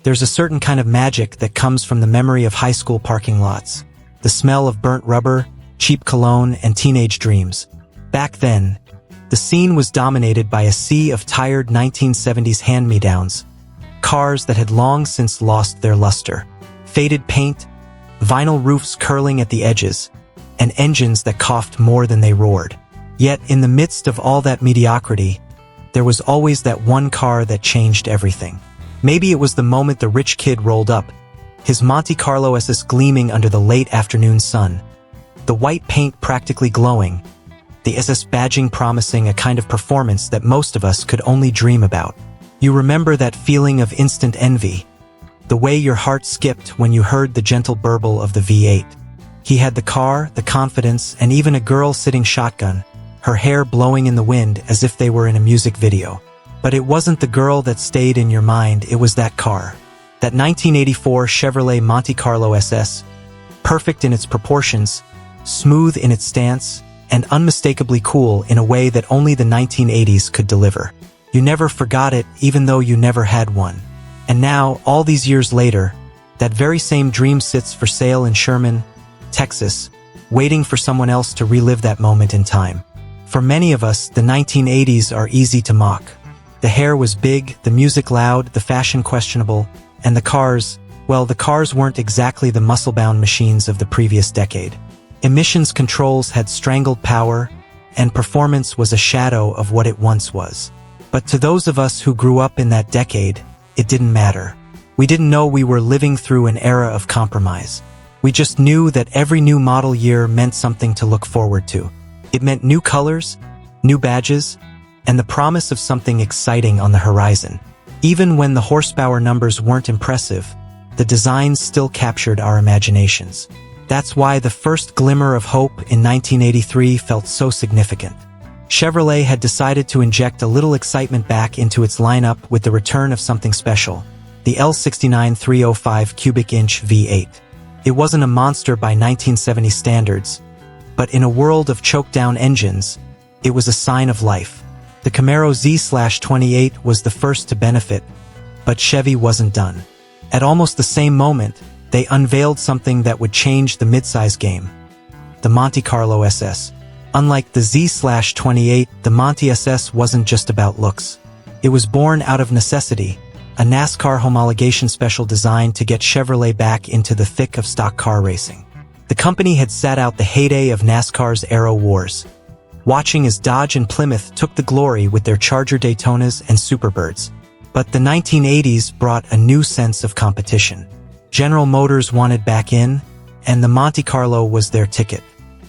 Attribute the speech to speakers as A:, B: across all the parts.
A: There's a certain kind of magic that comes from the memory of high school parking lots. The smell of burnt rubber, cheap cologne, and teenage dreams. Back then, the scene was dominated by a sea of tired 1970s hand-me-downs, cars that had long since lost their luster, faded paint, vinyl roofs curling at the edges, and engines that coughed more than they roared. Yet, in the midst of all that mediocrity, there was always that one car that changed everything. Maybe it was the moment the rich kid rolled up, his Monte Carlo SS gleaming under the late afternoon sun, the white paint practically glowing, the SS badging promising a kind of performance that most of us could only dream about. You remember that feeling of instant envy, the way your heart skipped when you heard the gentle burble of the V8. He had the car, the confidence, and even a girl sitting shotgun, her hair blowing in the wind as if they were in a music video. But it wasn't the girl that stayed in your mind, it was that car. That 1984 Chevrolet Monte Carlo SS, perfect in its proportions, smooth in its stance, and unmistakably cool in a way that only the 1980s could deliver. You never forgot it, even though you never had one. And now, all these years later, that very same dream sits for sale in Sherman, Texas, waiting for someone else to relive that moment in time. For many of us, the 1980s are easy to mock. The hair was big, the music loud, the fashion questionable, and the cars, well, the cars weren't exactly the muscle-bound machines of the previous decade. Emissions controls had strangled power, and performance was a shadow of what it once was. But to those of us who grew up in that decade, it didn't matter. We didn't know we were living through an era of compromise. We just knew that every new model year meant something to look forward to. It meant new colors, new badges, and the promise of something exciting on the horizon. Even when the horsepower numbers weren't impressive, the designs still captured our imaginations. That's why the first glimmer of hope in 1983 felt so significant. Chevrolet had decided to inject a little excitement back into its lineup with the return of something special, the L69 305 cubic inch V8. It wasn't a monster by 1970 standards, but in a world of choked-down engines, it was a sign of life. The Camaro Z/28 was the first to benefit, but Chevy wasn't done. At almost the same moment, they unveiled something that would change the midsize game, the Monte Carlo SS. Unlike the Z/28, the Monte SS wasn't just about looks. It was born out of necessity, a NASCAR homologation special designed to get Chevrolet back into the thick of stock car racing. The company had sat out the heyday of NASCAR's Aero Wars, watching as Dodge and Plymouth took the glory with their Charger Daytonas and Superbirds. But the 1980s brought a new sense of competition. General Motors wanted back in, and the Monte Carlo was their ticket.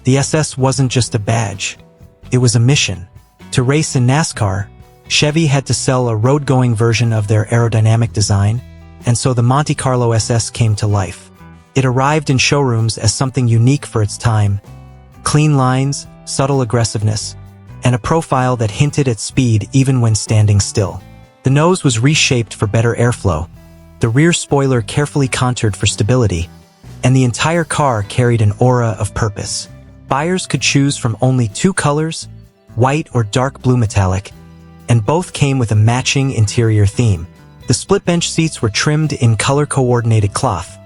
A: The SS wasn't just a badge, it was a mission. To race in NASCAR, Chevy had to sell a road-going version of their aerodynamic design, and so the Monte Carlo SS came to life. It arrived in showrooms as something unique for its time: clean lines, subtle aggressiveness, and a profile that hinted at speed even when standing still. The nose was reshaped for better airflow, the rear spoiler carefully contoured for stability, and the entire car carried an aura of purpose. Buyers could choose from only two colors, white or dark blue metallic, and both came with a matching interior theme. The split bench seats were trimmed in color-coordinated cloth,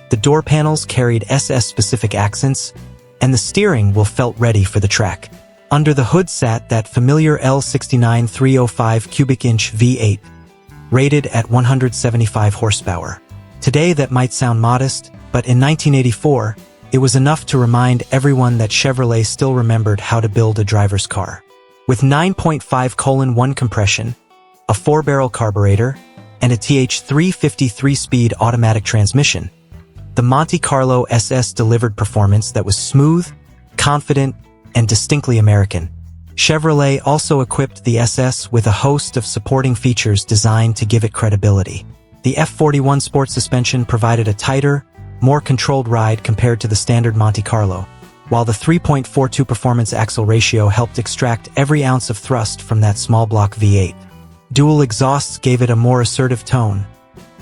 A: the door panels carried SS-specific accents, and the steering wheel felt ready for the track. Under the hood sat that familiar L69 305 cubic inch V8, rated at 175 horsepower. Today that might sound modest, but in 1984, it was enough to remind everyone that Chevrolet still remembered how to build a driver's car. With 9.5:1 compression, a 4-barrel carburetor, and a TH350 3-speed automatic transmission, the Monte Carlo SS delivered performance that was smooth, confident, and distinctly American. Chevrolet also equipped the SS with a host of supporting features designed to give it credibility. The F41 Sport suspension provided a tighter, more controlled ride compared to the standard Monte Carlo, while the 3.42 performance axle ratio helped extract every ounce of thrust from that small block V8. Dual exhausts gave it a more assertive tone,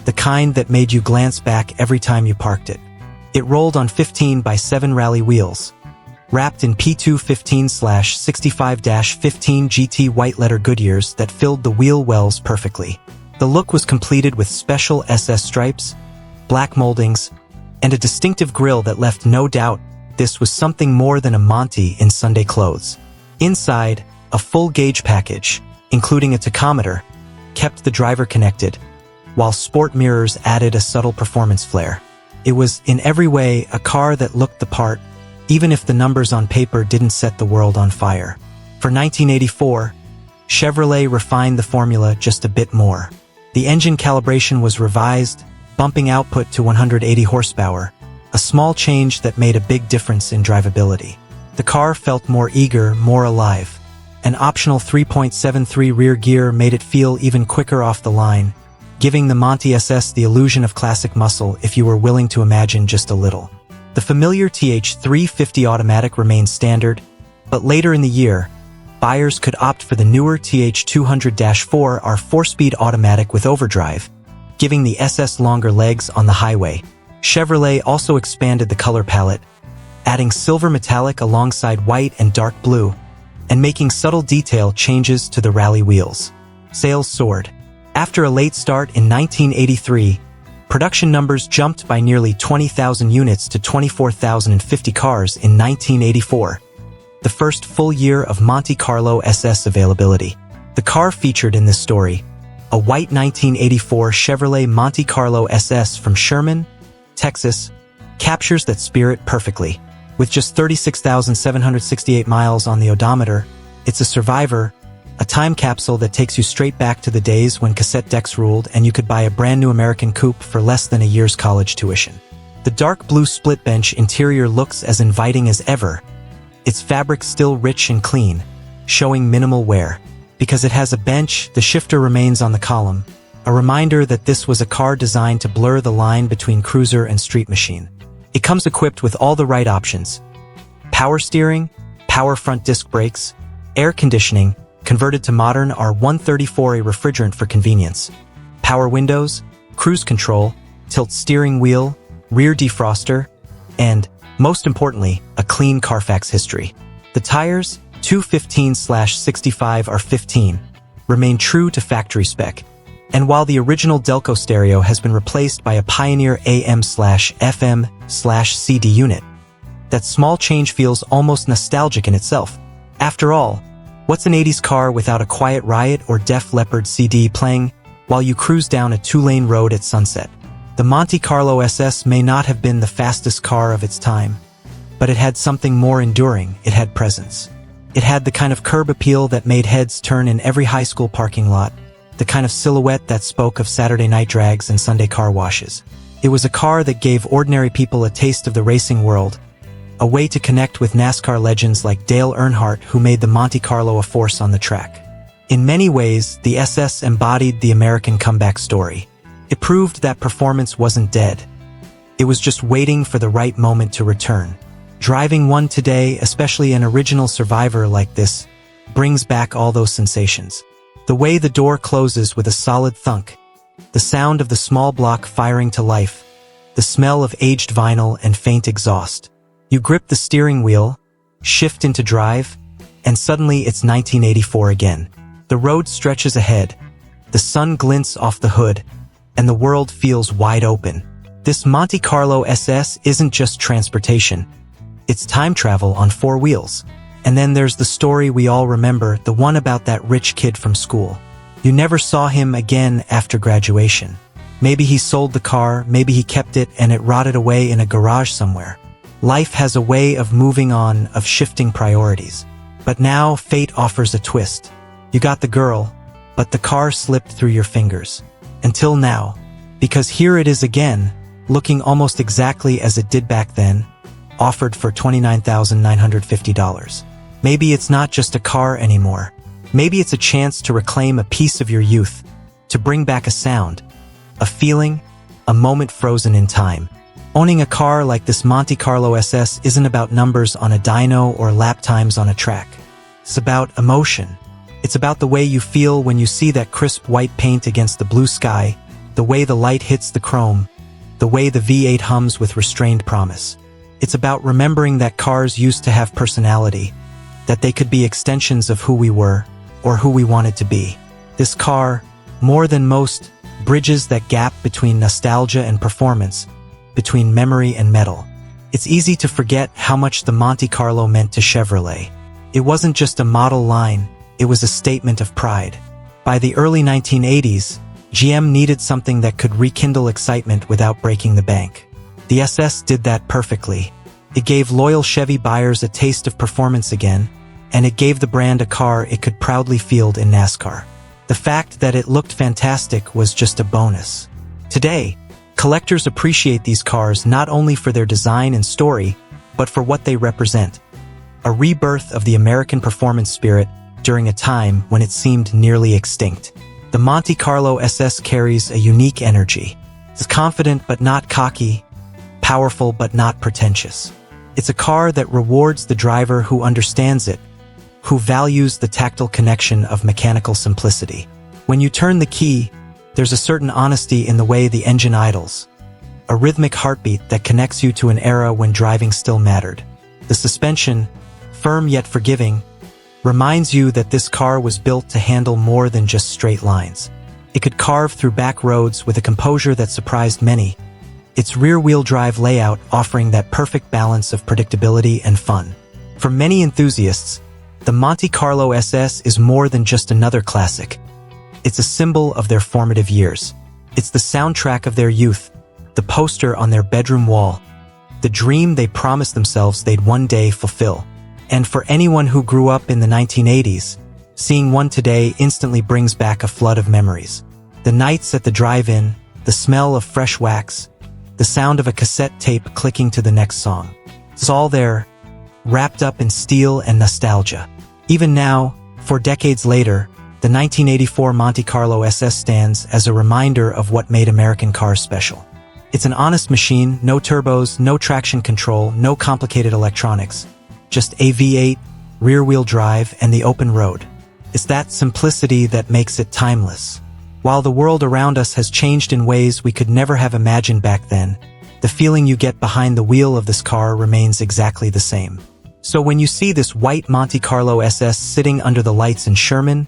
A: the kind that made you glance back every time you parked it. It rolled on 15x7 rally wheels, wrapped in P2 15/65-15 GT white letter Goodyears that filled the wheel wells perfectly. The look was completed with special SS stripes, black moldings, and a distinctive grille that left no doubt this was something more than a Monte in Sunday clothes. Inside, a full gauge package, including a tachometer, kept the driver connected, while sport mirrors added a subtle performance flair. It was, in every way, a car that looked the part, even if the numbers on paper didn't set the world on fire. For 1984, Chevrolet refined the formula just a bit more. The engine calibration was revised, bumping output to 180 horsepower, a small change that made a big difference in drivability. The car felt more eager, more alive. An optional 3.73 rear gear made it feel even quicker off the line, giving the Monte SS the illusion of classic muscle if you were willing to imagine just a little. The familiar TH350 automatic remained standard, but later in the year, buyers could opt for the newer TH200-4R 4-speed automatic with overdrive, giving the SS longer legs on the highway. Chevrolet also expanded the color palette, adding silver metallic alongside white and dark blue, and making subtle detail changes to the rally wheels. Sales soared. After a late start in 1983, production numbers jumped by nearly 20,000 units to 24,050 cars in 1984, the first full year of Monte Carlo SS availability. The car featured in this story, a white 1984 Chevrolet Monte Carlo SS from Sherman, Texas, captures that spirit perfectly. With just 36,768 miles on the odometer, it's a survivor, a time capsule that takes you straight back to the days when cassette decks ruled and you could buy a brand new American coupe for less than a year's college tuition. The dark blue split bench interior looks as inviting as ever, its fabric still rich and clean, showing minimal wear. Because it has a bench, the shifter remains on the column, a reminder that this was a car designed to blur the line between cruiser and street machine. It comes equipped with all the right options: power steering, power front disc brakes, air conditioning, converted to modern R134A refrigerant for convenience, power windows, cruise control, tilt steering wheel, rear defroster, and, most importantly, a clean Carfax history. The tires, 215/65 R15, remain true to factory spec, and while the original Delco stereo has been replaced by a Pioneer AM/FM/CD unit, that small change feels almost nostalgic in itself. After all, what's an 80s car without a Quiet Riot or Def Leppard CD playing while you cruise down a two-lane road at sunset? The Monte Carlo SS may not have been the fastest car of its time, but it had something more enduring. It had presence. It had the kind of curb appeal that made heads turn in every high school parking lot, the kind of silhouette that spoke of Saturday night drags and Sunday car washes. It was a car that gave ordinary people a taste of the racing world, a way to connect with NASCAR legends like Dale Earnhardt, who made the Monte Carlo a force on the track. In many ways, the SS embodied the American comeback story. It proved that performance wasn't dead. It was just waiting for the right moment to return. Driving one today, especially an original survivor like this, brings back all those sensations. The way the door closes with a solid thunk, the sound of the small block firing to life, the smell of aged vinyl and faint exhaust. You grip the steering wheel, shift into drive, and suddenly it's 1984 again. The road stretches ahead, the sun glints off the hood, and the world feels wide open. This Monte Carlo SS isn't just transportation. It's time travel on four wheels. And then there's the story we all remember, the one about that rich kid from school. You never saw him again after graduation. Maybe he sold the car, maybe he kept it and it rotted away in a garage somewhere. Life has a way of moving on, of shifting priorities. But now fate offers a twist. You got the girl, but the car slipped through your fingers. Until now. Because here it is again, looking almost exactly as it did back then, offered for $29,950. Maybe it's not just a car anymore. Maybe it's a chance to reclaim a piece of your youth, to bring back a sound, a feeling, a moment frozen in time. Owning a car like this Monte Carlo SS isn't about numbers on a dyno or lap times on a track. It's about emotion. It's about the way you feel when you see that crisp white paint against the blue sky, the way the light hits the chrome, the way the V8 hums with restrained promise. It's about remembering that cars used to have personality, that they could be extensions of who we were, or who we wanted to be. This car, More than most, bridges that gap between nostalgia and performance, between memory and metal. It's easy to forget how much the Monte Carlo meant to Chevrolet. It wasn't just a model line, it was a statement of pride. By the early 1980s, GM needed something that could rekindle excitement without breaking the bank. The SS did that perfectly. It gave loyal Chevy buyers a taste of performance again, and it gave the brand a car it could proudly field in NASCAR. The fact that it looked fantastic was just a bonus. Today, collectors appreciate these cars not only for their design and story, but for what they represent. A rebirth of the American performance spirit during a time when it seemed nearly extinct. The Monte Carlo SS carries a unique energy. It's confident but not cocky, powerful but not pretentious. It's a car that rewards the driver who understands it, who values the tactile connection of mechanical simplicity. When you turn the key, there's a certain honesty in the way the engine idles, a rhythmic heartbeat that connects you to an era when driving still mattered. The suspension, firm yet forgiving, reminds you that this car was built to handle more than just straight lines. It could carve through back roads with a composure that surprised many, its rear-wheel drive layout offering that perfect balance of predictability and fun. For many enthusiasts, the Monte Carlo SS is more than just another classic. It's a symbol of their formative years. It's the soundtrack of their youth, the poster on their bedroom wall, the dream they promised themselves they'd one day fulfill. And for anyone who grew up in the 1980s, seeing one today instantly brings back a flood of memories. The nights at the drive-in, the smell of fresh wax, the sound of a cassette tape clicking to the next song. It's all there, wrapped up in steel and nostalgia. Even now, 4 decades later, the 1984 Monte Carlo SS stands as a reminder of what made American cars special. It's an honest machine, no turbos, no traction control, no complicated electronics. Just a V8, rear-wheel drive, and the open road. It's that simplicity that makes it timeless. While the world around us has changed in ways we could never have imagined back then, the feeling you get behind the wheel of this car remains exactly the same. So when you see this white Monte Carlo SS sitting under the lights in Sherman,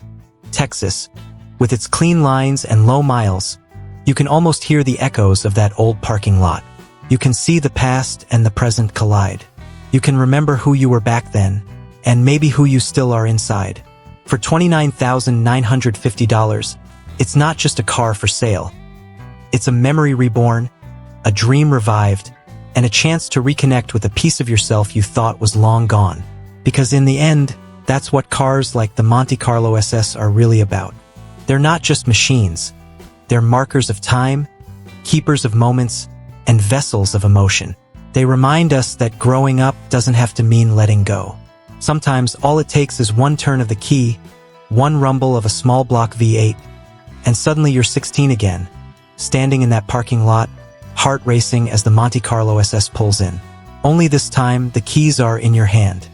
A: Texas, with its clean lines and low miles, you can almost hear the echoes of that old parking lot. You can see the past and the present collide. You can remember who you were back then, and maybe who you still are inside. For $29,950, it's not just a car for sale. It's a memory reborn, a dream revived, and a chance to reconnect with a piece of yourself you thought was long gone. Because in the end, that's what cars like the Monte Carlo SS are really about. They're not just machines. They're markers of time, keepers of moments, and vessels of emotion. They remind us that growing up doesn't have to mean letting go. Sometimes all it takes is one turn of the key, one rumble of a small block V8, and suddenly you're 16 again, standing in that parking lot, heart racing as the Monte Carlo SS pulls in. Only this time, the keys are in your hand.